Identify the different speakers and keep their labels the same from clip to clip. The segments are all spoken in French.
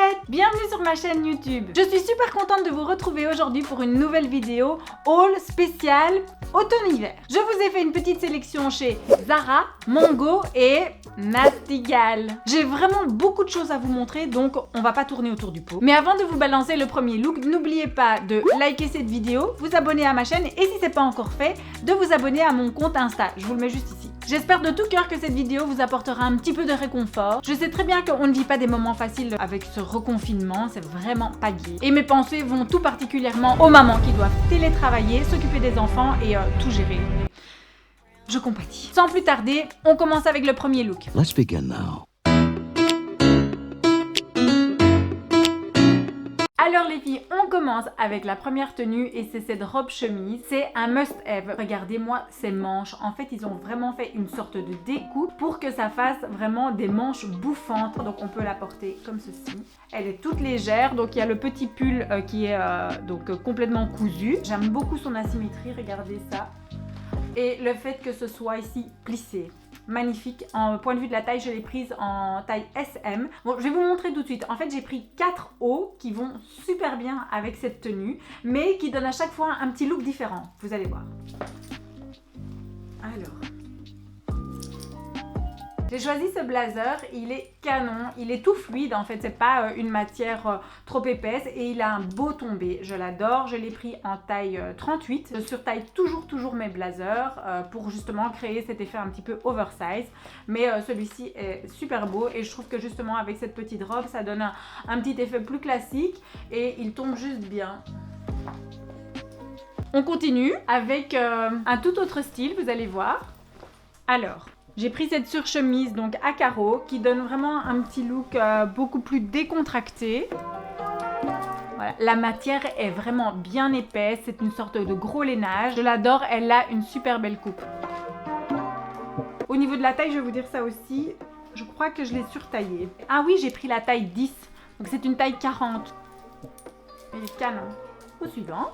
Speaker 1: chouchouettes! Bienvenue sur ma chaîne YouTube. Je suis super contente de vous retrouver aujourd'hui pour une nouvelle vidéo haul spécial automne-hiver. Je vous ai fait une petite sélection chez Zara, Mango et Nastigal. J'ai vraiment beaucoup de choses à vous montrer, donc on va pas tourner autour du pot. Mais avant de vous balancer le premier look, n'oubliez pas de liker cette vidéo, vous abonner à ma chaîne et si c'est pas encore fait, de vous abonner à mon compte Insta. Je vous le mets juste ici. J'espère de tout cœur que cette vidéo vous apportera un petit peu de réconfort. Je sais très bien qu'on ne vit pas des moments faciles avec ce reconfinement, c'est vraiment pas gai. Et mes pensées vont tout particulièrement aux mamans qui doivent télétravailler, s'occuper des enfants et tout gérer. Je compatis. Sans plus tarder, on commence avec le premier look.
Speaker 2: Let's begin now.
Speaker 1: Alors les filles, on commence avec la première tenue et c'est cette robe chemise. C'est un must-have. Regardez-moi ces manches. En fait, ils ont vraiment fait une sorte de découpe pour que ça fasse vraiment des manches bouffantes. Donc on peut la porter comme ceci. Elle est toute légère. Donc il y a le petit pull qui est complètement cousu. J'aime beaucoup son asymétrie. Regardez ça. Et le fait que ce soit ici plissé. Magnifique. En point de vue de la taille, je l'ai prise en taille SM. Bon, je vais vous montrer tout de suite. En fait, j'ai pris 4 hauts qui vont super bien avec cette tenue, mais qui donnent à chaque fois un petit look différent. Vous allez voir. Alors, j'ai choisi ce blazer, il est canon, il est tout fluide en fait, c'est pas une matière trop épaisse et il a un beau tombé, je l'adore, je l'ai pris en taille 38. Je surtaille toujours mes blazers pour justement créer cet effet un petit peu oversize, mais celui-ci est super beau et je trouve que justement avec cette petite robe ça donne un petit effet plus classique et il tombe juste bien. On continue avec un tout autre style, vous allez voir. Alors, j'ai pris cette surchemise donc à carreaux qui donne vraiment un petit look beaucoup plus décontracté. Voilà. La matière est vraiment bien épaisse, c'est une sorte de gros lainage. Je l'adore, elle a une super belle coupe. Au niveau de la taille, je vais vous dire ça aussi, je crois que je l'ai surtaillée. Ah oui, j'ai pris la taille 10, donc c'est une taille 40. Il est canon. Au suivant.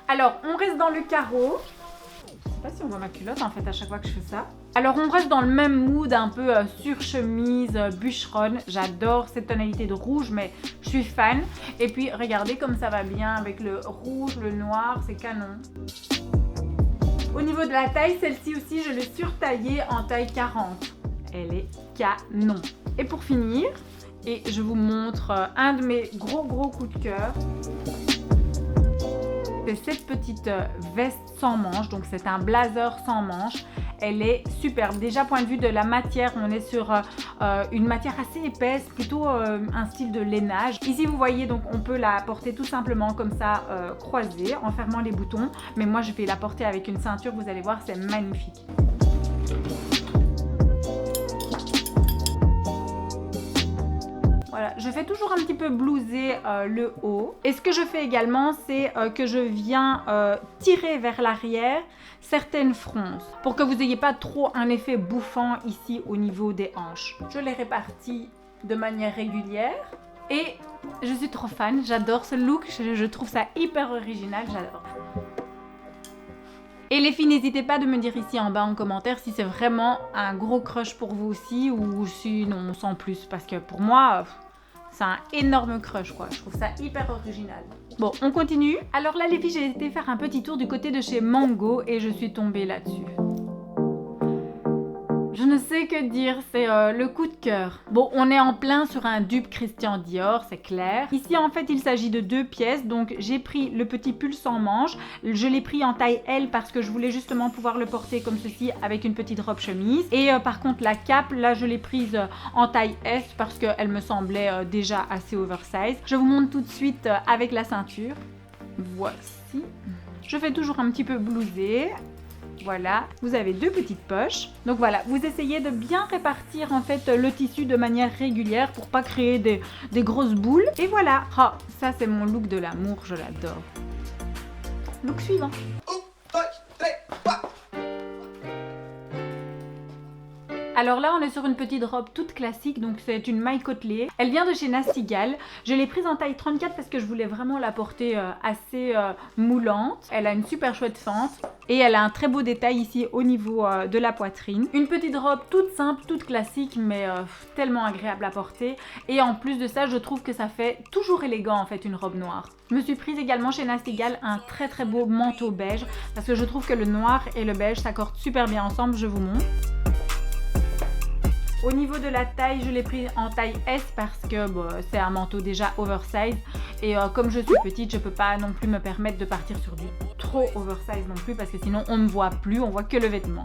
Speaker 1: Alors, on reste dans le carreau. Je sais pas si on voit ma culotte en fait à chaque fois que je fais ça. Alors on reste dans le même mood un peu surchemise, bûcheronne. J'adore cette tonalité de rouge mais je suis fan. Et puis regardez comme ça va bien avec le rouge, le noir, c'est canon. Au niveau de la taille, celle-ci aussi je l'ai surtaillée en taille 40. Elle est canon. Et pour finir, et je vous montre un de mes gros coups de cœur. C'est cette petite veste sans manches, donc c'est un blazer sans manches. Elle est superbe. Déjà, point de vue de la matière, on est sur une matière assez épaisse, plutôt un style de lainage. Ici, vous voyez, donc on peut la porter tout simplement comme ça, croisée, en fermant les boutons. Mais moi, je vais la porter avec une ceinture, vous allez voir, c'est magnifique. Voilà, je fais toujours un petit peu blouser le haut. Et ce que je fais également, c'est que je viens tirer vers l'arrière certaines fronces pour que vous n'ayez pas trop un effet bouffant ici au niveau des hanches. Je les répartis de manière régulière et je suis trop fan, j'adore ce look, je trouve ça hyper original, j'adore. Et les filles, n'hésitez pas de me dire ici en bas en commentaire si c'est vraiment un gros crush pour vous aussi ou si non, sans plus. Parce que pour moi, c'est un énorme crush quoi. Je trouve ça hyper original. Bon, on continue. Alors là les filles, j'ai été faire un petit tour du côté de chez Mango et je suis tombée là-dessus. Je ne sais que dire, c'est le coup de cœur. Bon, on est en plein sur un dupe Christian Dior, c'est clair. Ici, en fait, il s'agit de 2 pièces. Donc, j'ai pris le petit pull sans manches. Je l'ai pris en taille L parce que je voulais justement pouvoir le porter comme ceci avec une petite robe chemise. Et par contre, la cape, là, je l'ai prise en taille S parce qu'elle me semblait déjà assez oversize. Je vous montre tout de suite avec la ceinture. Voici. Je fais toujours un petit peu blousé. Voilà, vous avez 2 petites poches. Donc voilà, vous essayez de bien répartir en fait le tissu de manière régulière pour pas créer des grosses boules. Et voilà, oh, ça c'est mon look de l'amour, je l'adore. Look suivant. Alors là, on est sur une petite robe toute classique, donc c'est une maille côtelée. Elle vient de chez Nasty Gal. Je l'ai prise en taille 34 parce que je voulais vraiment la porter assez moulante. Elle a une super chouette fente et elle a un très beau détail ici au niveau de la poitrine. Une petite robe toute simple, toute classique, mais tellement agréable à porter. Et en plus de ça, je trouve que ça fait toujours élégant en fait une robe noire. Je me suis prise également chez Nasty Gal un très beau manteau beige parce que je trouve que le noir et le beige s'accordent super bien ensemble, je vous montre. Au niveau de la taille, je l'ai pris en taille S parce que bon, c'est un manteau déjà oversize et comme je suis petite, je peux pas non plus me permettre de partir sur du trop oversize non plus parce que sinon on ne me voit plus, on voit que le vêtement.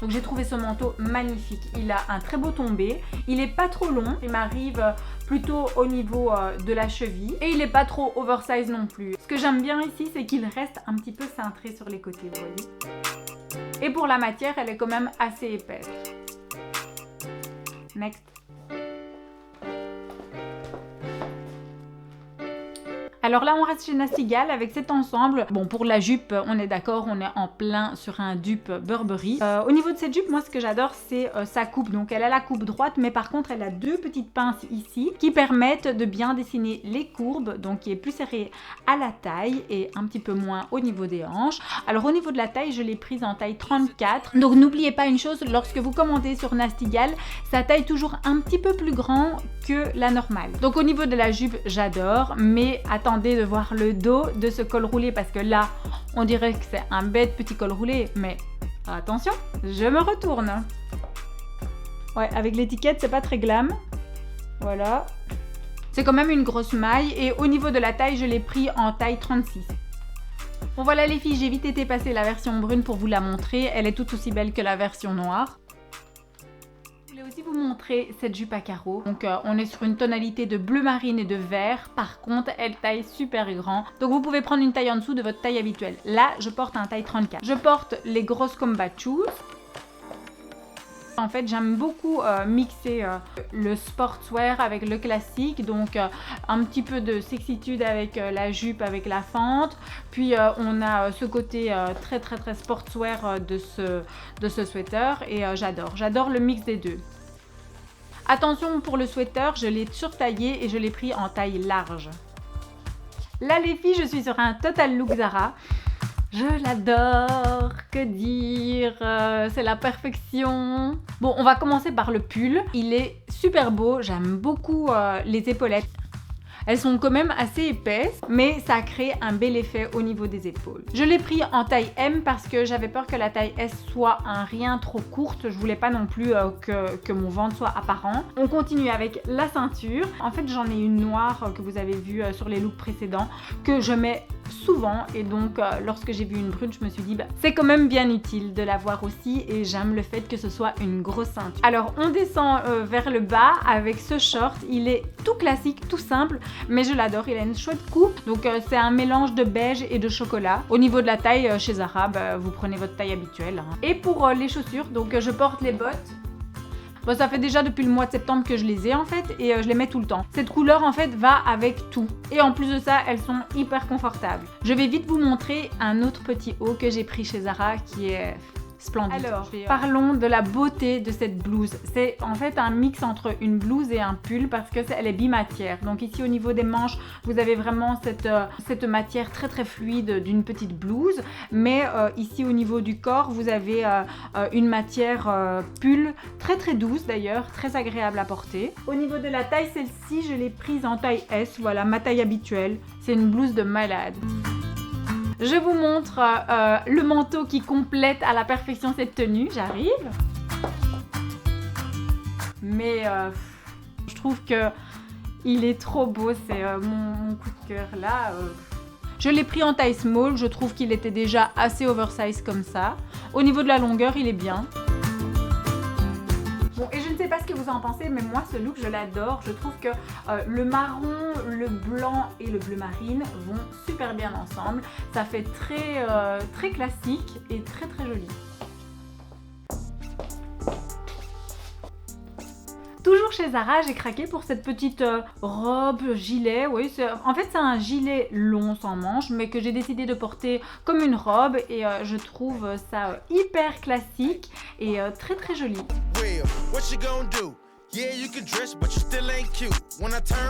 Speaker 1: Donc j'ai trouvé ce manteau magnifique, il a un très beau tombé, il est pas trop long, il m'arrive plutôt au niveau de la cheville et il est pas trop oversize non plus. Ce que j'aime bien ici, c'est qu'il reste un petit peu cintré sur les côtés, vous voyez. Et pour la matière, elle est quand même assez épaisse. Next. Alors là, on reste chez Nasty Gal avec cet ensemble. Bon, pour la jupe, on est d'accord, on est en plein sur un dupe Burberry. Au niveau de cette jupe, moi, ce que j'adore, c'est sa coupe. Donc, elle a la coupe droite, mais par contre, elle a deux petites pinces ici qui permettent de bien dessiner les courbes, donc qui est plus serrée à la taille et un petit peu moins au niveau des hanches. Alors, au niveau de la taille, je l'ai prise en taille 34. Donc, n'oubliez pas une chose, lorsque vous commandez sur Nasty Gal, ça taille toujours un petit peu plus grand que la normale. Donc, au niveau de la jupe, j'adore, mais attendez de voir le dos de ce col roulé parce que là on dirait que c'est un bête petit col roulé, mais attention, je me retourne. Ouais, avec l'étiquette c'est pas très glam. Voilà, c'est quand même une grosse maille et au niveau de la taille je l'ai pris en taille 36. Bon voilà les filles, j'ai vite été passer la version brune pour vous la montrer, elle est tout aussi belle que la version noire. Je voulais aussi vous montrer cette jupe à carreaux. Donc on est sur une tonalité de bleu marine et de vert. Par contre, elle taille super grand. Donc vous pouvez prendre une taille en dessous de votre taille habituelle. Là, je porte un taille 34. Je porte les grosses combat shoes. En fait, j'aime beaucoup mixer le sportswear avec le classique, donc un petit peu de sexitude avec la jupe, avec la fente. Puis on a ce côté très sportswear de ce sweater et j'adore le mix des deux. Attention pour le sweater, je l'ai surtaillé et je l'ai pris en taille large. Là les filles, je suis sur un total look Zara. Je l'adore, que dire, c'est la perfection. Bon, on va commencer par le pull. Il est super beau, j'aime beaucoup les épaulettes. Elles sont quand même assez épaisses, mais ça crée un bel effet au niveau des épaules. Je l'ai pris en taille M parce que j'avais peur que la taille S soit un rien trop courte. Je voulais pas non plus que mon ventre soit apparent. On continue avec la ceinture. En fait, j'en ai une noire que vous avez vue sur les looks précédents que je mets souvent et donc lorsque j'ai vu une brune, je me suis dit c'est quand même bien utile de l'avoir aussi et j'aime le fait que ce soit une grosse ceinture. Alors on descend vers le bas avec ce short. Il est tout classique, tout simple, mais je l'adore, il a une chouette coupe. Donc c'est un mélange de beige et de chocolat. Au niveau de la taille, chez Zara, vous prenez votre taille habituelle. Hein. Et pour les chaussures, donc je porte les bottes. Bon, ça fait déjà depuis le mois de septembre que je les ai en fait et je les mets tout le temps. Cette couleur en fait va avec tout. Et en plus de ça, elles sont hyper confortables. Je vais vite vous montrer un autre petit haut que j'ai pris chez Zara qui est splendide. Alors, parlons de la beauté de cette blouse. C'est en fait un mix entre une blouse et un pull parce que elle est bimatière. Donc ici au niveau des manches, vous avez vraiment cette matière très fluide d'une petite blouse. Mais ici au niveau du corps, vous avez une matière pull très douce d'ailleurs, très agréable à porter. Au niveau de la taille, celle-ci, je l'ai prise en taille S. Voilà, ma taille habituelle. C'est une blouse de malade. Je vous montre le manteau qui complète à la perfection cette tenue. J'arrive. Mais je trouve que il est trop beau. C'est mon coup de cœur là. Je l'ai pris en taille small. Je trouve qu'il était déjà assez oversize comme ça. Au niveau de la longueur, il est bien. Bon, et je ne sais pas ce que vous en pensez, mais moi ce look je l'adore. Je trouve que le marron, le blanc et le bleu marine vont super bien ensemble. Ça fait très classique et très joli. Toujours chez Zara, j'ai craqué pour cette petite robe, gilet. Oui, en fait c'est un gilet long sans manches, mais que j'ai décidé de porter comme une robe et je trouve ça hyper classique et très très joli.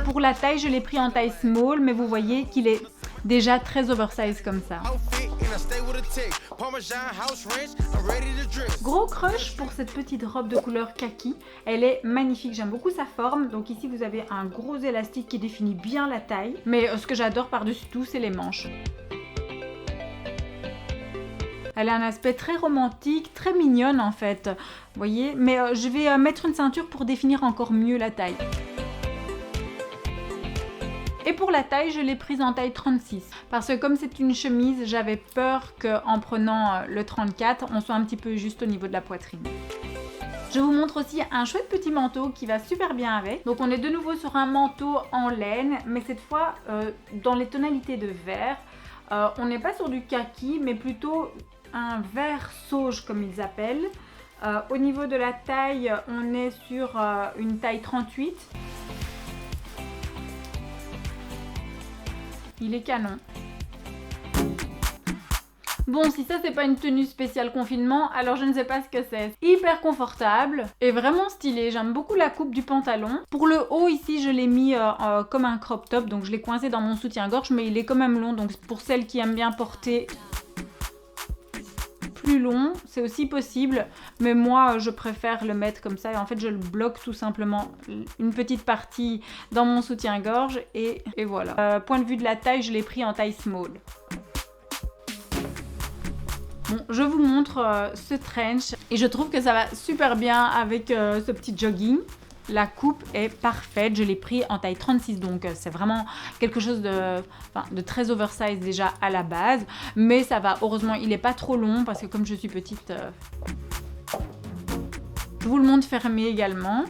Speaker 1: Pour la taille, je l'ai pris en taille small, mais vous voyez qu'il est déjà très oversize comme ça. Gros crush pour cette petite robe de couleur kaki. Elle est magnifique, j'aime beaucoup sa forme. Donc ici vous avez un gros élastique qui définit bien la taille. Mais ce que j'adore par-dessus tout, c'est les manches. Elle a un aspect très romantique, très mignonne en fait. Vous voyez, mais je vais mettre une ceinture pour définir encore mieux la taille. Et pour la taille, je l'ai prise en taille 36. Parce que comme c'est une chemise, j'avais peur qu'en prenant le 34, on soit un petit peu juste au niveau de la poitrine. Je vous montre aussi un chouette petit manteau qui va super bien avec. Donc on est de nouveau sur un manteau en laine, mais cette fois dans les tonalités de vert. On n'est pas sur du kaki, mais plutôt un vert sauge comme ils appellent. Au niveau de la taille, on est sur une taille 38. Il est canon. Bon, si ça c'est pas une tenue spéciale confinement, alors je ne sais pas ce que c'est. Hyper confortable et vraiment stylé. J'aime beaucoup la coupe du pantalon. Pour le haut ici, je l'ai mis comme un crop top, donc je l'ai coincé dans mon soutien-gorge, mais il est quand même long. Donc pour celles qui aiment bien porter plus long, c'est aussi possible, mais moi je préfère le mettre comme ça et en fait je le bloque tout simplement une petite partie dans mon soutien-gorge et voilà. Point de vue de la taille, je l'ai pris en taille small. Bon, je vous montre ce trench et je trouve que ça va super bien avec ce petit jogging. La coupe est parfaite, je l'ai pris en taille 36, donc c'est vraiment quelque chose de très oversize déjà à la base. Mais ça va, heureusement, il n'est pas trop long parce que comme je suis petite, je vous le montre fermé également.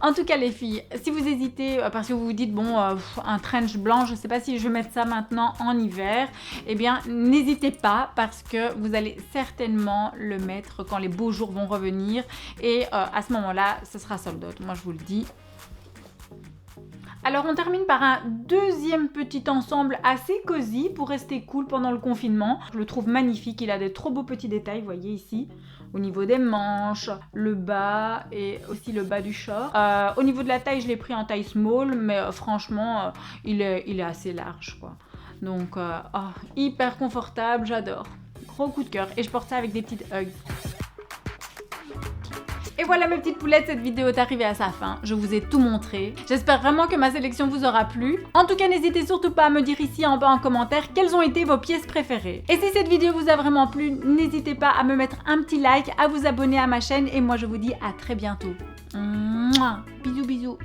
Speaker 1: En tout cas les filles, si vous hésitez parce que vous vous dites bon un trench blanc, je ne sais pas si je vais mettre ça maintenant en hiver, eh bien n'hésitez pas parce que vous allez certainement le mettre quand les beaux jours vont revenir et à ce moment-là, ce sera sold out, moi je vous le dis. Alors on termine par un deuxième petit ensemble assez cosy pour rester cool pendant le confinement. Je le trouve magnifique, il a des trop beaux petits détails, vous voyez ici, au niveau des manches, le bas et aussi le bas du short. Au niveau de la taille, je l'ai pris en taille small, mais franchement, il est assez large, quoi. Donc, hyper confortable, j'adore. Gros coup de cœur. Et je porte ça avec des petites Uggs. Et voilà mes petites poulettes, cette vidéo est arrivée à sa fin. Je vous ai tout montré. J'espère vraiment que ma sélection vous aura plu. En tout cas, n'hésitez surtout pas à me dire ici en bas en commentaire quelles ont été vos pièces préférées. Et si cette vidéo vous a vraiment plu, n'hésitez pas à me mettre un petit like, à vous abonner à ma chaîne. Et moi, je vous dis à très bientôt. Mouah. Bisous, bisous.